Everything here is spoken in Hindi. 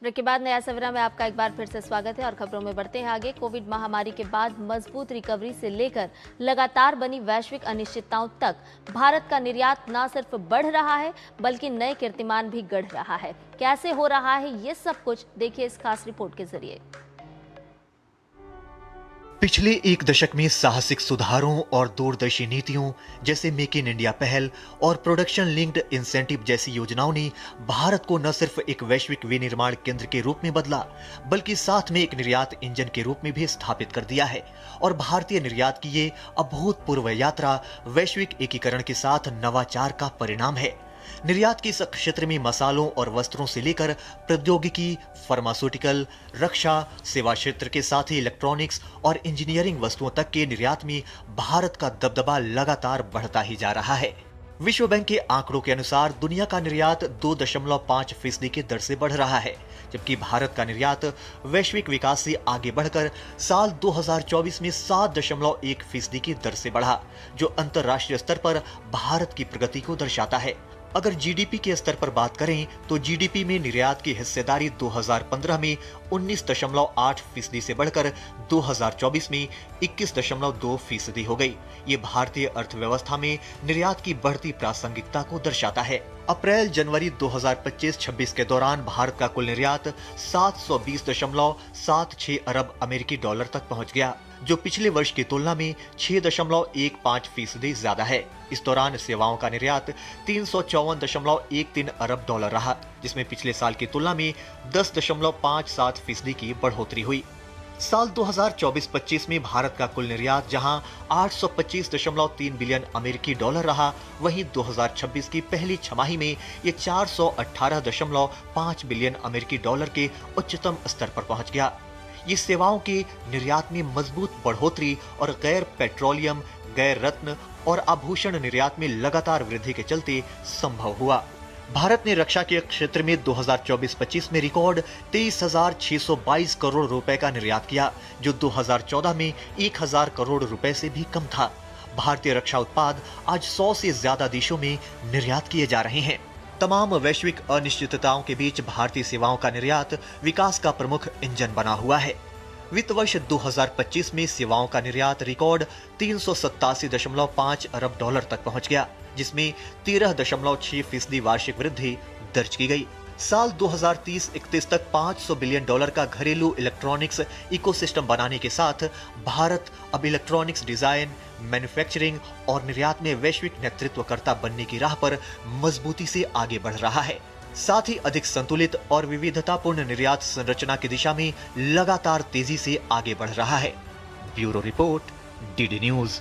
ब्रेक के बाद नया सवेरा में आपका एक बार फिर से स्वागत है और खबरों में बढ़ते हैं आगे। कोविड महामारी के बाद मजबूत रिकवरी से लेकर लगातार बनी वैश्विक अनिश्चितताओं तक भारत का निर्यात न सिर्फ बढ़ रहा है बल्कि नए कीर्तिमान भी गढ़ रहा है। कैसे हो रहा है ये सब कुछ देखिए इस खास रिपोर्ट के जरिए। पिछले एक दशक में साहसिक सुधारों और दूरदर्शी नीतियों जैसे मेक इन इंडिया पहल और प्रोडक्शन लिंक्ड इंसेंटिव जैसी योजनाओं ने भारत को न सिर्फ एक वैश्विक विनिर्माण केंद्र के रूप में बदला बल्कि साथ में एक निर्यात इंजन के रूप में भी स्थापित कर दिया है। और भारतीय निर्यात की ये अभूतपूर्व यात्रा वैश्विक एकीकरण के साथ नवाचार का परिणाम है। निर्यात के इस क्षेत्र में मसालों और वस्त्रों से लेकर प्रौद्योगिकी, फार्मास्यूटिकल, रक्षा, सेवा क्षेत्र के साथ ही इलेक्ट्रॉनिक्स और इंजीनियरिंग वस्तुओं तक के निर्यात में भारत का दबदबा लगातार बढ़ता ही जा रहा है। विश्व बैंक के आंकड़ों के अनुसार दुनिया का निर्यात 2.5% की दर से बढ़ रहा है, जबकि भारत का निर्यात वैश्विक विकास से आगे बढ़कर साल 2024 में 7.1% की दर से बढ़ा, जो अंतर्राष्ट्रीय स्तर पर भारत की प्रगति को दर्शाता है। अगर जीडीपी के स्तर पर बात करें तो जीडीपी में निर्यात की हिस्सेदारी 2015 में 19.8% से बढ़कर 2024 में 21.2% हो गई। ये भारतीय अर्थव्यवस्था में निर्यात की बढ़ती प्रासंगिकता को दर्शाता है। अप्रैल जनवरी 2025-26 के दौरान भारत का कुल निर्यात 720.76 अरब अमेरिकी डॉलर तक पहुंच गया, जो पिछले वर्ष की तुलना में 6.15% ज्यादा है। इस दौरान सेवाओं का निर्यात 354.13 अरब डॉलर रहा, जिसमें पिछले साल की तुलना में 10.57% की बढ़ोतरी हुई। साल 2024-25 में भारत का कुल निर्यात जहां 825.3 बिलियन अमेरिकी डॉलर रहा, वहीं 2026 की पहली छमाही में ये 418.5 बिलियन अमेरिकी डॉलर के उच्चतम स्तर पर पहुंच गया। ये सेवाओं के निर्यात में मजबूत बढ़ोतरी और गैर पेट्रोलियम, गैर रत्न और आभूषण निर्यात में लगातार वृद्धि के चलते संभव हुआ। भारत ने रक्षा के क्षेत्र में 2024-25 में रिकॉर्ड 23,622 करोड़ रुपए का निर्यात किया, जो 2014 में 1,000 करोड़ रुपए से भी कम था। भारतीय रक्षा उत्पाद आज 100 से ज्यादा देशों में निर्यात किए जा रहे हैं। तमाम वैश्विक अनिश्चितताओं के बीच भारतीय सेवाओं का निर्यात विकास का प्रमुख इंजन बना हुआ है। वित्त वर्ष 2025 में सेवाओं का निर्यात रिकॉर्ड 387.5 अरब डॉलर तक पहुंच गया, जिसमें 13.6% वार्षिक वृद्धि दर्ज की गई। साल 2030-31 तक 500 बिलियन डॉलर का घरेलू इलेक्ट्रॉनिक्स इकोसिस्टम बनाने के साथ भारत अब इलेक्ट्रॉनिक्स डिजाइन, मैन्युफैक्चरिंग और निर्यात में वैश्विक नेतृत्वकर्ता बनने की राह पर मजबूती से आगे बढ़ रहा है। साथ ही अधिक संतुलित और विविधतापूर्ण निर्यात संरचना की दिशा में लगातार तेजी से आगे बढ़ रहा है। Bureau report, DD news.